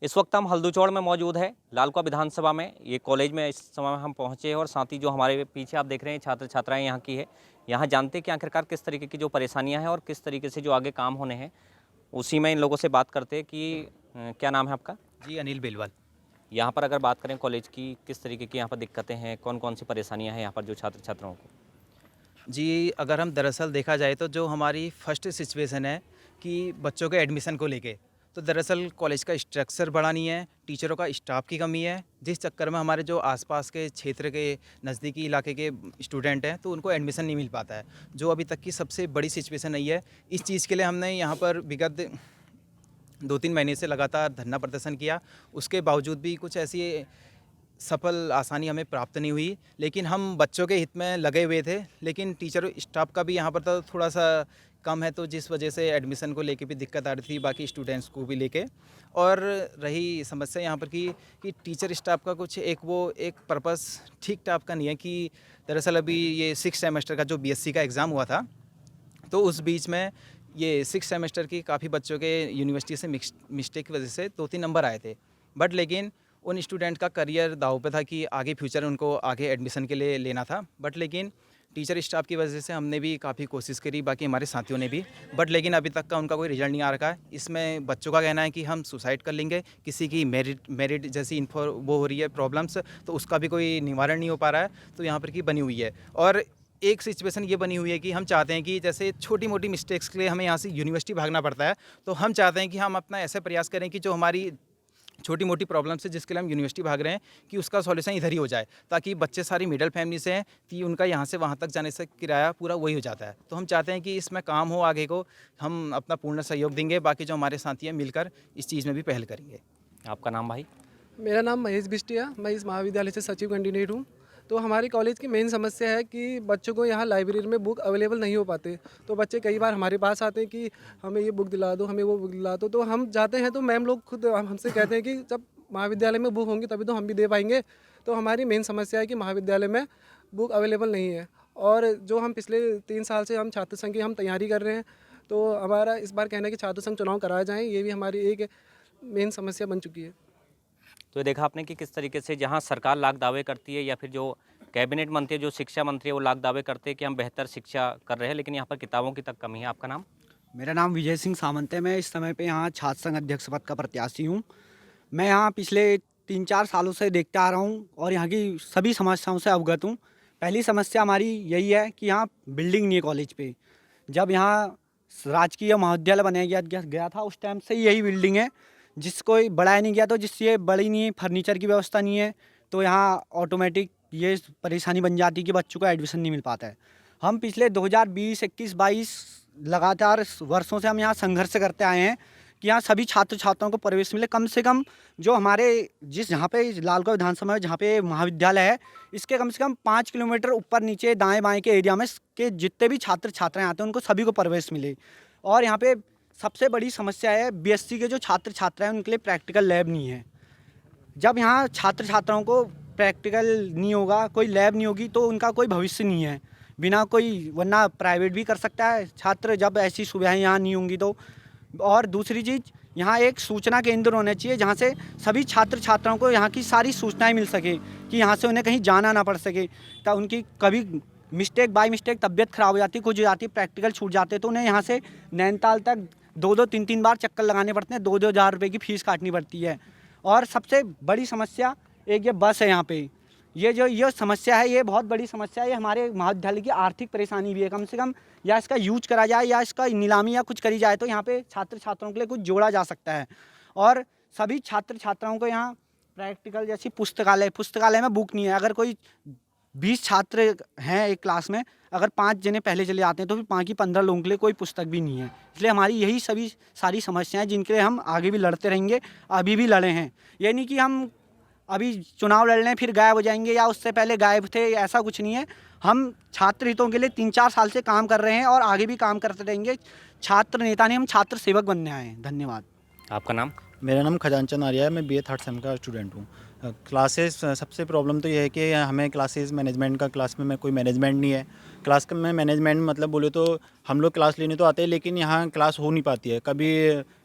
इस वक्त हम हल्दूचौड़ में मौजूद है लालकुआ विधानसभा में। ये कॉलेज में इस समय हम पहुंचे हैं और साथ ही जो हमारे पीछे आप देख रहे हैं छात्र छात्राएं यहाँ की है। यहाँ जानते हैं कि आखिरकार किस तरीके की जो परेशानियां हैं और किस तरीके से जो आगे काम होने हैं, उसी में इन लोगों से बात करते हैं कि क्या नाम है आपका? जी, अनिल बेलवाल। यहाँ पर अगर बात करें कॉलेज की, किस तरीके की यहाँ पर दिक्कतें हैं, कौन कौन सी परेशानियाँ हैं यहाँ पर जो छात्र छात्राओं को? जी, अगर हम दरअसल देखा जाए तो जो हमारी फर्स्ट सिचुएशन है कि बच्चों के एडमिशन को लेके, तो दरअसल कॉलेज का स्ट्रक्चर बड़ा नहीं है, टीचरों का स्टाफ की कमी है, जिस चक्कर में हमारे जो आसपास के क्षेत्र के नज़दीकी इलाके के स्टूडेंट हैं, तो उनको एडमिशन नहीं मिल पाता है, जो अभी तक की सबसे बड़ी सिचुएशन रही है। इस चीज़ के लिए हमने यहाँ पर विगत 2-3 महीने से लगातार धरना प्रदर्शन किया। उसके बावजूद भी कुछ ऐसी सफल आसानी हमें प्राप्त नहीं हुई, लेकिन हम बच्चों के हित में लगे हुए थे। लेकिन टीचर स्टाफ का भी यहाँ पर तो थोड़ा-सा कम है, तो जिस वजह से एडमिशन को लेके भी दिक्कत आ रही थी, बाकी स्टूडेंट्स को भी लेके। और रही समस्या यहाँ पर कि टीचर स्टाफ का कुछ एक पर्पस ठीक-ठाक का नहीं है कि दरअसल अभी ये 6th सेमेस्टर का जो बीएससी का एग्ज़ाम हुआ था, तो उस बीच में ये 6th सेमेस्टर की काफ़ी बच्चों के यूनिवर्सिटी से मिस्टेक की वजह से 2-3 नंबर आए थे। बट लेकिन उन स्टूडेंट का करियर दांव पे था कि आगे फ्यूचर उनको आगे एडमिशन के लिए लेना था। बट लेकिन टीचर स्टाफ की वजह से हमने भी काफ़ी कोशिश करी, बाकी हमारे साथियों ने भी। बट लेकिन अभी तक का उनका कोई रिजल्ट नहीं आ रखा है। इसमें बच्चों का कहना है कि हम सुसाइड कर लेंगे, किसी की मेरिट जैसी वो हो रही है प्रॉब्लम्स, तो उसका भी कोई निवारण नहीं हो पा रहा है, तो यहाँ पर की बनी हुई है। और एक सिचुएशन ये बनी हुई है कि हम चाहते हैं कि जैसे छोटी-मोटी मिस्टेक्स के लिए हमें यहाँ से यूनिवर्सिटी भागना पड़ता है, तो हम चाहते हैं कि हम अपना ऐसा प्रयास करें कि जो हमारी छोटी-मोटी प्रॉब्लम्स है जिसके लिए हम यूनिवर्सिटी भाग रहे हैं, कि उसका सॉल्यूशन इधर ही हो जाए, ताकि बच्चे सारी मिडिल फैमिली से हैं, कि उनका यहाँ से वहाँ तक जाने से किराया पूरा वही हो जाता है। तो हम चाहते हैं कि इसमें काम हो आगे को, हम अपना पूर्ण सहयोग देंगे, बाकी जो हमारे साथी हैं मिलकर इस चीज़ में भी पहल करेंगे। आपका नाम भाई? मेरा नाम महेश बिष्टिया, मैं इस महाविद्यालय से सचिव कैंडिडेट हूँ। तो हमारे कॉलेज की मेन समस्या है कि बच्चों को यहाँ लाइब्रेरी में बुक अवेलेबल नहीं हो पाते। तो बच्चे कई बार हमारे पास आते हैं कि हमें ये बुक दिला दो, हमें वो बुक दिला दो। तो हम जाते हैं तो मैम लोग खुद हमसे कहते हैं कि जब महाविद्यालय में बुक होंगी तभी तो हम भी दे पाएंगे। तो हमारी मेन समस्या है कि महाविद्यालय में बुक अवेलेबल नहीं है। और जो हम पिछले 3 साल से हम छात्र संघ की हम तैयारी कर रहे हैं, तो हमारा इस बार कहना है कि छात्र संघ चुनाव कराए जाएँ, ये भी हमारी एक मेन समस्या बन चुकी है। तो ये देखा आपने कि किस तरीके से जहाँ सरकार लाख दावे करती है या फिर जो कैबिनेट मंत्री है, जो शिक्षा मंत्री है, वो लाख दावे करते हैं कि हम बेहतर शिक्षा कर रहे हैं, लेकिन यहाँ पर किताबों की तक कमी है। आपका नाम? मेरा नाम विजय सिंह सामंत है। मैं इस समय पे यहाँ छात्र संघ अध्यक्ष पद का प्रत्याशी हूँ। मैं यहाँ पिछले 3-4 सालों से देखता आ रहा हूँ और यहाँ की सभी समस्याओं से अवगत हूँ। पहली समस्या हमारी यही है कि यहाँ बिल्डिंग नहीं है कॉलेज पे। जब यहाँ राजकीय महाविद्यालय बनाया गया था, उस टाइम से यही बिल्डिंग है, जिसको बढ़ाया नहीं गया, तो जिससे बड़ी नहीं है, फर्नीचर की व्यवस्था नहीं है, तो यहाँ ऑटोमेटिक ये परेशानी बन जाती है कि बच्चों को एडमिशन नहीं मिल पाता है। हम पिछले 2020, 21, 22 लगातार वर्षों से हम यहाँ संघर्ष करते आए हैं कि यहाँ सभी छात्र छात्राओं को प्रवेश मिले। कम से कम जो हमारे जहाँ पे लालकुआ विधानसभा में जहाँ पे महाविद्यालय है, इसके कम से कम 5 किलोमीटर ऊपर नीचे दाएं बाएं के एरिया में के जितने भी छात्र छात्राएं आते हैं उनको सभी को प्रवेश मिले। और यहाँ पे सबसे बड़ी समस्या है बीएससी के जो छात्र छात्राएं उनके लिए प्रैक्टिकल लैब नहीं है। जब यहाँ छात्र छात्राओं को प्रैक्टिकल नहीं होगा, कोई लैब नहीं होगी, तो उनका कोई भविष्य नहीं है। बिना कोई, वरना प्राइवेट भी कर सकता है छात्र जब ऐसी सुविधाएं यहाँ नहीं होंगी तो। और दूसरी चीज़, यहाँ एक सूचना केंद्र होना चाहिए जहाँ से सभी छात्र छात्राओं को यहाँ की सारी सूचनाएं मिल सके, कि यहाँ से उन्हें कहीं जाना ना पड़ सके। तो उनकी कभी मिस्टेक बाय मिस्टेक तबीयत ख़राब हो जाती है, कुछ हो जाती है, प्रैक्टिकल छूट जाते हैं, तो उन्हें यहाँ से नैनीताल तक 2-2, 3-3 बार चक्कर लगाने पड़ते हैं, 2-2 हज़ार रुपये की फ़ीस काटनी पड़ती है। और सबसे बड़ी समस्या एक ये बस है यहाँ पे। ये समस्या है, ये बहुत बड़ी समस्या है। ये हमारे महाविद्यालय की आर्थिक परेशानी भी है। कम से कम या इसका यूज करा जाए या इसका नीलामी या कुछ करी जाए, तो यहाँ पे छात्र छात्राओं के लिए कुछ जोड़ा जा सकता है। और सभी छात्र छात्राओं को यहाँ प्रैक्टिकल जैसी पुस्तकालय में बुक नहीं है। अगर कोई 20 छात्र हैं एक क्लास में, अगर 5 जने पहले चले जाते हैं तो फिर बाकी 15 लोगों के लिए कोई पुस्तक भी नहीं है। इसलिए हमारी यही सभी सारी समस्याएं, जिनके लिए हम आगे भी लड़ते रहेंगे, अभी भी लड़े हैं। ये नहीं कि हम अभी चुनाव लड़ लें फिर गायब हो जाएंगे या उससे पहले गायब थे, ऐसा कुछ नहीं है। हम छात्र हितों के लिए 3-4 साल से काम कर रहे हैं और आगे भी काम करते रहेंगे। छात्र नेता नहीं, हम छात्र सेवक बनने आए हैं। धन्यवाद। आपका नाम? मेरा नाम खजानचंद आर्या है। मैं बीए 3rd सेम का स्टूडेंट हूँ। क्लासेस सबसे प्रॉब्लम तो ये है कि हमें क्लासेस मैनेजमेंट का क्लास में कोई मैनेजमेंट नहीं है। क्लास में मैनेजमेंट मतलब बोले तो हम लोग क्लास लेने तो आते हैं, लेकिन यहाँ क्लास हो नहीं पाती है। कभी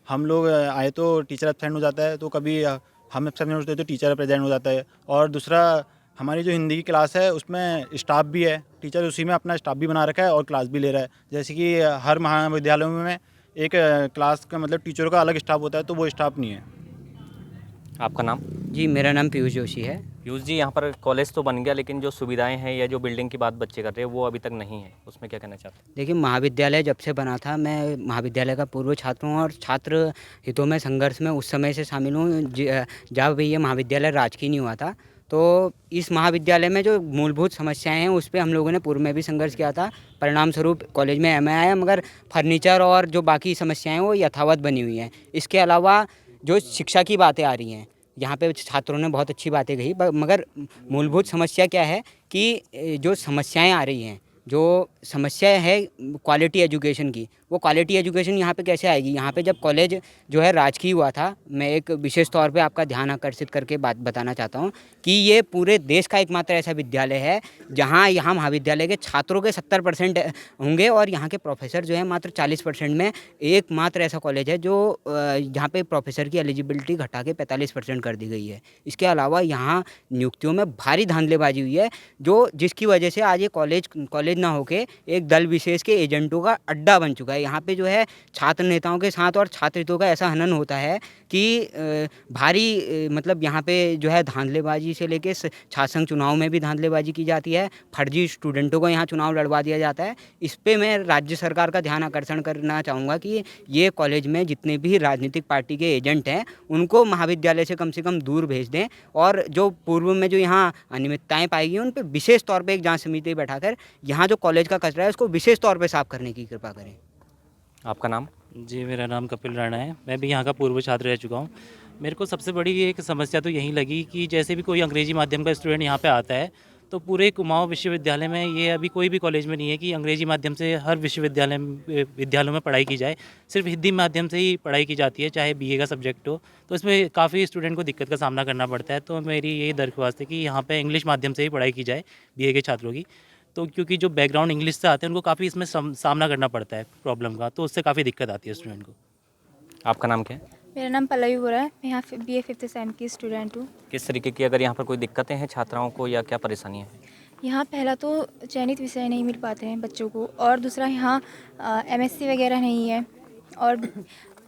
हम लोग आए तो टीचर एब्सेंट हो जाता है, तो कभी हम एब्सेंट होते हैं तो टीचर प्रेजेंट हो जाता है। और दूसरा, हमारी जो हिंदी की क्लास है उसमें स्टाफ भी है, टीचर उसी में अपना स्टाफ भी बना रखा है और क्लास भी ले रहा है। जैसे कि हर महाविद्यालयों में एक क्लास का मतलब टीचरों का अलग स्टाफ होता है, तो वो स्टाफ नहीं है। आपका नाम? जी, मेरा नाम पीयूष जोशी है। पीयूष जी, यहाँ पर कॉलेज तो बन गया, लेकिन जो सुविधाएं हैं या जो बिल्डिंग की बात बच्चे कर रहे हैं वो अभी तक नहीं है, उसमें क्या कहना चाहते हैं? देखिए, महाविद्यालय जब से बना था, मैं महाविद्यालय का पूर्व छात्र हूँ और छात्र हितों में संघर्ष में उस समय से शामिल हूँ जब ये महाविद्यालय राजकीय नहीं हुआ था। तो इस महाविद्यालय में जो मूलभूत समस्याएं हैं उस पे हम लोगों ने पूर्व में भी संघर्ष किया था। परिणाम स्वरूप कॉलेज में एमए आया, मगर फर्नीचर और जो बाकी समस्याएं हैं वो यथावत बनी हुई हैं। इसके अलावा जो शिक्षा की बातें आ रही हैं, यहाँ पे छात्रों ने बहुत अच्छी बातें कही, मगर मूलभूत समस्या क्या है कि जो समस्याएं आ रही हैं, जो समस्या है क्वालिटी एजुकेशन की, वो क्वालिटी एजुकेशन यहाँ पे कैसे आएगी? यहाँ पे जब कॉलेज जो है राजकीय हुआ था, मैं एक विशेष तौर पे आपका ध्यान आकर्षित करके बात बताना चाहता हूँ कि ये पूरे देश का एकमात्र ऐसा विद्यालय है जहाँ यहाँ महाविद्यालय के छात्रों के 70% होंगे और यहाँ के प्रोफेसर जो है मात्र 40% में। एकमात्र ऐसा कॉलेज है जो जहाँ पे प्रोफेसर की एलिजिबिलिटी घटा के 45% कर दी गई है। इसके अलावा यहाँ नियुक्तियों में भारी धांधलेबाजी हुई है, जो जिसकी वजह से आज ये कॉलेज ना होके एक दल विशेष के एजेंटों का अड्डा बन चुका है। यहाँ पे जो है छात्र नेताओं के साथ और छात्र हितों का ऐसा हनन होता है कि भारी मतलब यहाँ पे जो है धांधलेबाजी से लेके छात्र संघ चुनाव में भी धांधलेबाजी की जाती है, फर्जी स्टूडेंटों को यहाँ चुनाव लड़वा दिया जाता है। इस पे मैं राज्य सरकार का ध्यान आकर्षण करना चाहूँगा कि ये कॉलेज में जितने भी राजनीतिक पार्टी के एजेंट हैं उनको महाविद्यालय से कम दूर भेज दें और जो पूर्व में जो यहाँ अनियमितताएँ पाई गई उन पर विशेष तौर पर एक जाँच समिति बैठाकर यहाँ जो कॉलेज का कचरा है उसको विशेष तौर पर साफ करने की कृपा करें। आपका नाम? जी, मेरा नाम कपिल राणा है। मैं भी यहाँ का पूर्व छात्र रह चुका हूँ। मेरे को सबसे बड़ी एक समस्या तो यही लगी कि जैसे भी कोई अंग्रेजी माध्यम का स्टूडेंट यहाँ पे आता है तो पूरे कुमाऊं विश्वविद्यालय में, ये अभी कोई भी कॉलेज में नहीं है कि अंग्रेजी माध्यम से हर विद्यालयों में पढ़ाई की जाए। सिर्फ हिंदी माध्यम से ही पढ़ाई की जाती है, चाहे बीए का सब्जेक्ट हो। तो इसमें काफ़ी स्टूडेंट को दिक्कत का सामना करना पड़ता है। तो मेरी यही दरख्वास्त है कि यहाँ पर इंग्लिश माध्यम से ही पढ़ाई की जाए बीए के छात्रों की। तो क्योंकि जो बैकग्राउंड इंग्लिश से आते हैं उनको काफ़ी इसमें सामना करना पड़ता है प्रॉब्लम का, तो उससे काफ़ी दिक्कत आती है स्टूडेंट को। आपका नाम क्या है? मेरा नाम पल्लवी बोरा है। मैं यहाँ BA 5th सेम की स्टूडेंट हूँ। किस तरीके की अगर यहाँ पर कोई दिक्कतें हैं छात्राओं को या क्या परेशानियाँ हैं? यहाँ पहला तो चयनित विषय नहीं मिल पाते हैं बच्चों को, और दूसरा यहाँ MSc वगैरह नहीं है, और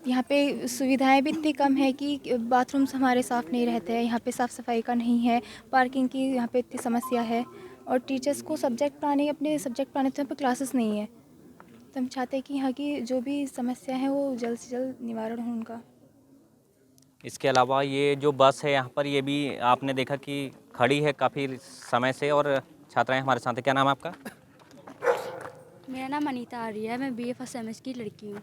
यहाँ पे सुविधाएं भी इतनी कम है कि बाथरूम्स हमारे साफ़ नहीं रहते हैं। यहाँ पे साफ़ सफाई का नहीं है, पार्किंग की यहाँ पे इतनी समस्या है, और टीचर्स को अपने सब्जेक्ट पढ़ाने तो यहाँ पे क्लासेस नहीं है। तो हम चाहते हैं कि यहाँ की जो भी समस्या है वो जल्द से जल्द निवारण हो उनका। इसके अलावा ये जो बस है यहाँ पर, ये भी आपने देखा कि खड़ी है काफ़ी समय से, और छात्राएं हमारे साथ हैं। क्या नाम है आपका? मेरा नाम अनीता आर्य है। मैं BA फर्स्ट सेमेस्टर की लड़की हूँ।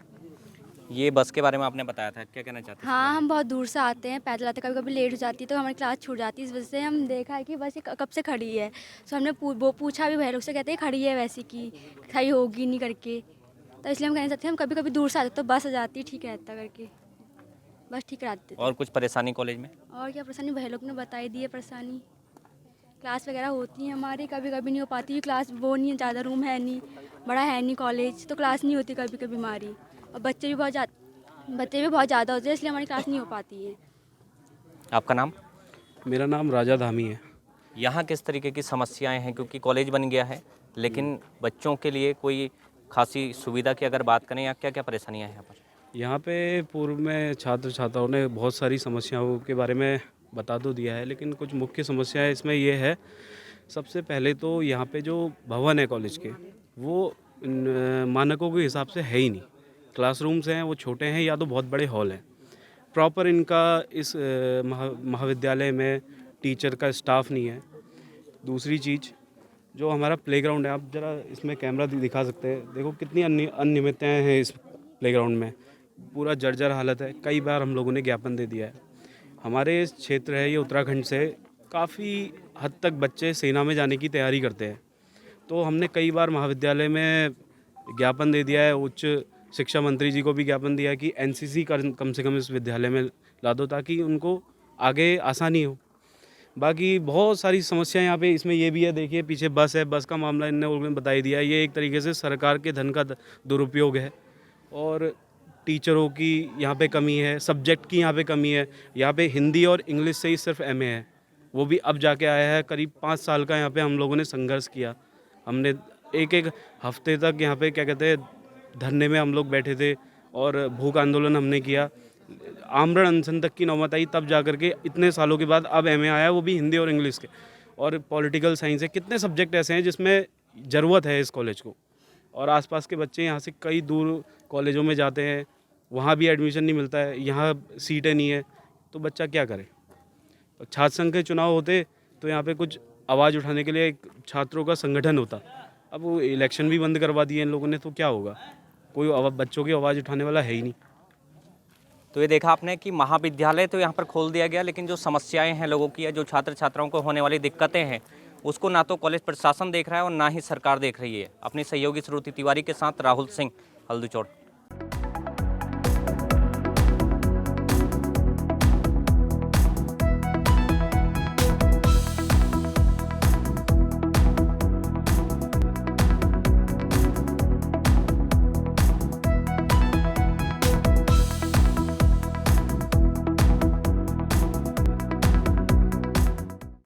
ये बस के बारे में आपने बताया था, क्या कहना चाहते हैं? हाँ, हम बहुत दूर से आते हैं, पैदल आते हैं, कभी कभी लेट हो जाती है तो हमारी क्लास छूट जाती है। इस वजह से हम देखा है कि बस ये कब से खड़ी है। तो हमने पूछा भी भैया लोग से, कहते हैं खड़ी है वैसे कि खड़ी होगी नहीं करके। तो इसलिए हम कहना चाहते हैं, हम कभी कभी दूर से आते तो बस आ जाती है, ठीक रहता करके, बस ठीक करा देते। और कुछ परेशानी कॉलेज में? और क्या परेशानी, भैया लोग ने बताई दी है परेशानी। क्लास वगैरह होती है हमारी, कभी कभी नहीं हो पाती। क्लास वो नहीं है, ज़्यादा रूम है नहीं, बड़ा है नहीं कॉलेज, तो क्लास नहीं होती कभी कभी हमारी। और बच्चे भी बहुत ज़्यादा होते हैं, इसलिए हमारी क्लास नहीं हो पाती है। आपका नाम? मेरा नाम राजा धामी है। यहाँ किस तरीके की समस्याएं हैं, क्योंकि कॉलेज बन गया है लेकिन बच्चों के लिए कोई खासी सुविधा की अगर बात करें, या क्या क्या परेशानियां हैं यहाँ पर? यहाँ पे पूर्व में छात्र छात्राओं ने बहुत सारी समस्याओं के बारे में बता तो दिया है, लेकिन कुछ मुख्य समस्याएं इसमें ये है। सबसे पहले तो यहाँ पे जो भवन है कॉलेज के, वो मानकों के हिसाब से है ही नहीं। क्लासरूम्स हैं वो छोटे हैं या तो बहुत बड़े हॉल हैं। प्रॉपर इनका इस महाविद्यालय में टीचर का स्टाफ नहीं है। दूसरी चीज़, जो हमारा प्लेग्राउंड है, आप ज़रा इसमें कैमरा दिखा सकते हैं, देखो कितनी अनियमितताएँ हैं इस प्लेग्राउंड में। पूरा जर्जर हालत है। कई बार हम लोगों ने ज्ञापन दे दिया है। हमारे क्षेत्र है ये उत्तराखंड से, काफ़ी हद तक बच्चे सेना में जाने की तैयारी करते हैं। तो हमने कई बार महाविद्यालय में ज्ञापन दे दिया है, उच्च शिक्षा मंत्री जी को भी ज्ञापन दिया है कि NCC कम से कम इस विद्यालय में ला दो, ताकि उनको आगे आसानी हो। बाकी बहुत सारी समस्याएं यहाँ पे इसमें ये भी है, देखिए पीछे बस है, बस का मामला इन्होंने बता ही दिया है। ये एक तरीके से सरकार के धन का दुरुपयोग है। और टीचरों की यहाँ पे कमी है, सब्जेक्ट की यहाँ पे कमी है। यहाँ पे हिंदी और इंग्लिश से ही सिर्फ एमए है, वो भी अब जाके आया है। करीब 5 साल का यहाँ पे हम लोगों ने संघर्ष किया। हमने एक हफ्ते तक यहाँ पे क्या कहते हैं धरने में हम लोग बैठे थे और भूख आंदोलन हमने किया। आमरण अनशन तक की नौबत आई, तब जा कर के इतने सालों के बाद अब एमए आया, वो भी हिंदी और इंग्लिश के। और पॉलिटिकल साइंस है, कितने सब्जेक्ट ऐसे हैं जिसमें ज़रूरत है इस कॉलेज को। और आसपास के बच्चे यहाँ से कई दूर कॉलेजों में जाते हैं, वहाँ भी एडमिशन नहीं मिलता है, यहाँ सीटें नहीं है, तो बच्चा क्या करे। तो छात्र संघ के चुनाव होते तो यहाँ पे कुछ आवाज़ उठाने के लिए एक छात्रों का संगठन होता। अब वो इलेक्शन भी बंद करवा दिए इन लोगों ने, तो क्या होगा, कोई बच्चों की आवाज़ उठाने वाला है ही नहीं। तो ये देखा आपने कि महाविद्यालय तो यहाँ पर खोल दिया गया, लेकिन जो समस्याएं हैं लोगों की या जो छात्र छात्राओं को होने वाली दिक्कतें हैं उसको ना तो कॉलेज प्रशासन देख रहा है और ना ही सरकार देख रही है। अपनी सहयोगी श्रुति तिवारी के साथ राहुल सिंह, हल्दूचौड़।